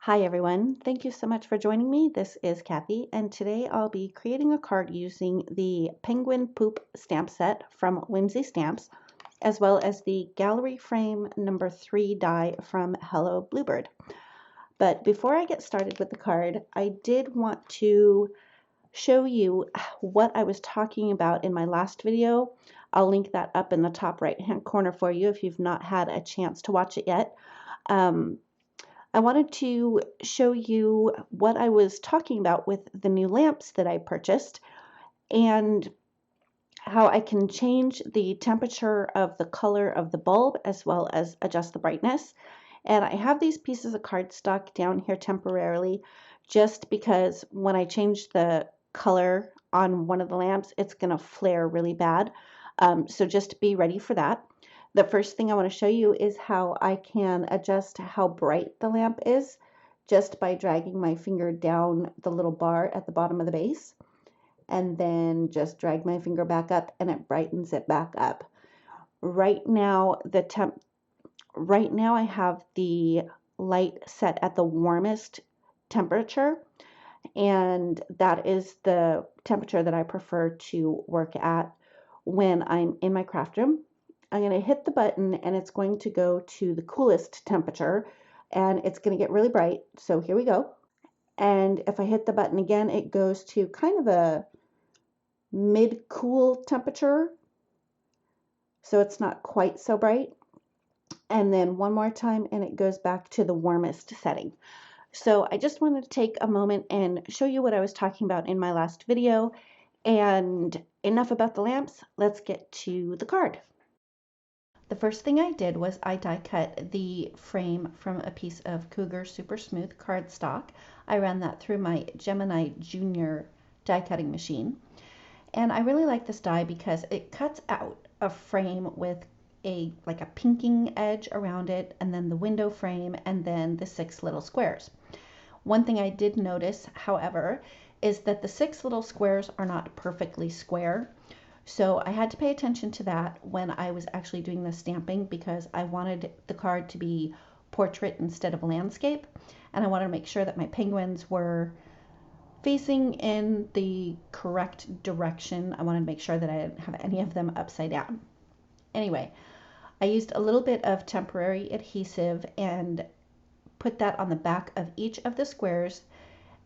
Hi everyone, thank you so much for joining me. This is Kathy, and today I'll be creating a card using the Penguin Poop stamp set from Whimsy Stamps, as well as the Gallery Frame number 3 die from Hello Bluebird. But before I get started with the card, I did want to show you what I was talking about in my last video. I'll link that up in the top right hand corner for you if you've not had a chance to watch it yet. I wanted to show you what I was talking about with the new lamps that I purchased and how I can change the temperature of the color of the bulb as well as adjust the brightness. And I have these pieces of cardstock down here temporarily just because when I change the color on one of the lamps, it's going to flare really bad. So just be ready for that. The first thing I want to show you is how I can adjust how bright the lamp is just by dragging my finger down the little bar at the bottom of the base and then just drag my finger back up and it brightens it back up. Right now I have the light set at the warmest temperature, and that is the temperature that I prefer to work at when I'm in my craft room. I'm going to hit the button and it's going to go to the coolest temperature and it's going to get really bright. So here we go. And if I hit the button again, it goes to kind of a mid-cool temperature. So it's not quite so bright. And then one more time and it goes back to the warmest setting. So I just wanted to take a moment and show you what I was talking about in my last video. And enough about the lamps, let's get to the card. The first thing I did was I die cut the frame from a piece of Cougar Super Smooth cardstock. I ran that through my Gemini Junior die cutting machine. And I really like this die because it cuts out a frame with like a pinking edge around it, and then the window frame, and then the 6 little squares. One thing I did notice, however, is that the 6 little squares are not perfectly square. So I had to pay attention to that when I was actually doing the stamping because I wanted the card to be portrait instead of landscape. And I wanted to make sure that my penguins were facing in the correct direction. I wanted to make sure that I didn't have any of them upside down. Anyway, I used a little bit of temporary adhesive and put that on the back of each of the squares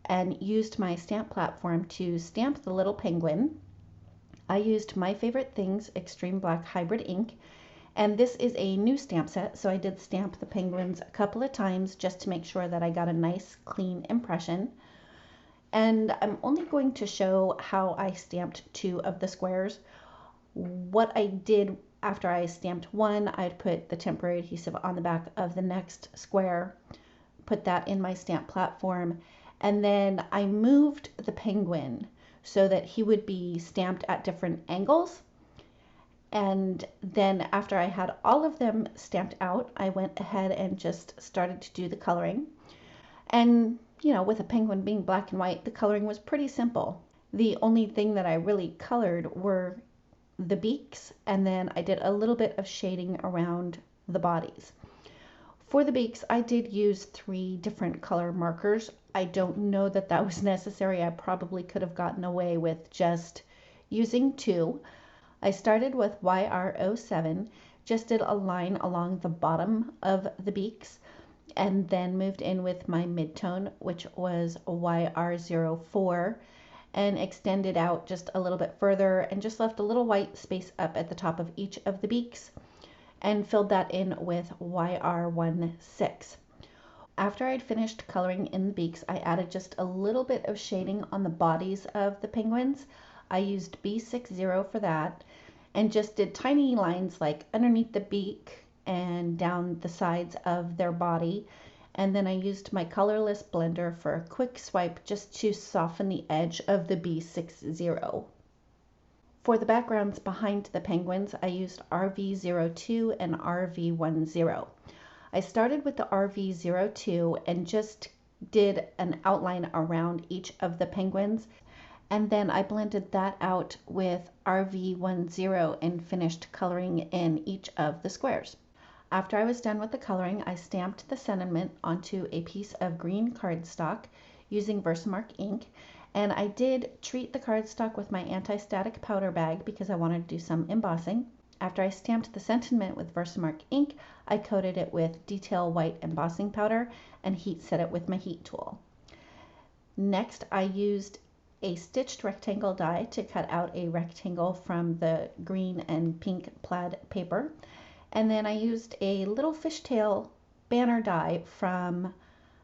and used my stamp platform to stamp the little penguin. I used My Favorite Things Extreme Black Hybrid ink, and this is a new stamp set, so I did stamp the penguins a couple of times just to make sure that I got a nice clean impression. And I'm only going to show how I stamped 2 of the squares. What I did after I stamped one, I'd put the temporary adhesive on the back of the next square, put that in my stamp platform, and then I moved the penguin so that he would be stamped at different angles. And then after I had all of them stamped out, I went ahead and just started to do the coloring. And, you know, with a penguin being black and white, the coloring was pretty simple. The only thing that I really colored were the beaks, and then I did a little bit of shading around the bodies. For the beaks, I did use 3 different color markers. I don't know that that was necessary. I probably could have gotten away with just using 2. I started with YR07, just did a line along the bottom of the beaks, and then moved in with my midtone, which was YR04, and extended out just a little bit further and just left a little white space up at the top of each of the beaks and filled that in with YR16. After I'd finished coloring in the beaks, I added just a little bit of shading on the bodies of the penguins. I used B60 for that and just did tiny lines like underneath the beak and down the sides of their body. And then I used my Colorless blender for a quick swipe just to soften the edge of the B60. For the backgrounds behind the penguins, I used RV02 and RV10. I started with the RV02 and just did an outline around each of the penguins, and then I blended that out with RV10 and finished coloring in each of the squares. After I was done with the coloring, I stamped the sentiment onto a piece of green cardstock using Versamark ink, and I did treat the cardstock with my anti-static powder bag because I wanted to do some embossing. After I stamped the sentiment with Versamark ink, I coated it with detail white embossing powder and heat set it with my heat tool. Next, I used a stitched rectangle die to cut out a rectangle from the green and pink plaid paper. And then I used a little fishtail banner die from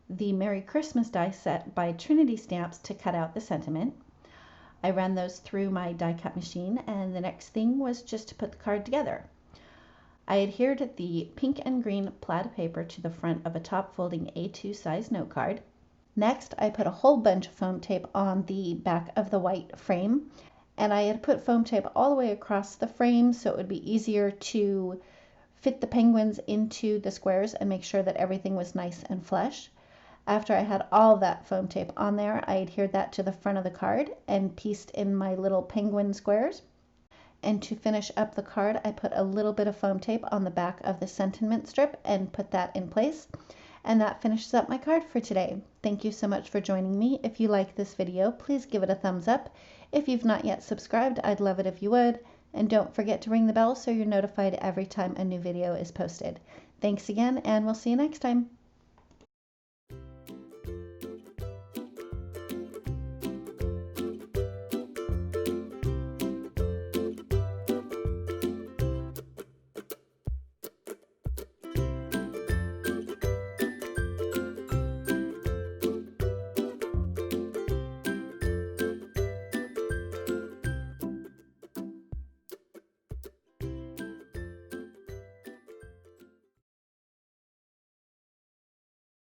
the Merry Christmas die set by Trinity Stamps to cut out the sentiment. I ran those through my die cut machine, and the next thing was just to put the card together. I adhered the pink and green plaid paper to the front of a top folding A2 size note card. Next, I put a whole bunch of foam tape on the back of the white frame, and I had put foam tape all the way across the frame so it would be easier to fit the penguins into the squares and make sure that everything was nice and flush. After I had all that foam tape on there, I adhered that to the front of the card and pieced in my little penguin squares. And to finish up the card, I put a little bit of foam tape on the back of the sentiment strip and put that in place. And that finishes up my card for today. Thank you so much for joining me. If you like this video, please give it a thumbs up. If you've not yet subscribed, I'd love it if you would. And don't forget to ring the bell so you're notified every time a new video is posted. Thanks again, and we'll see you next time.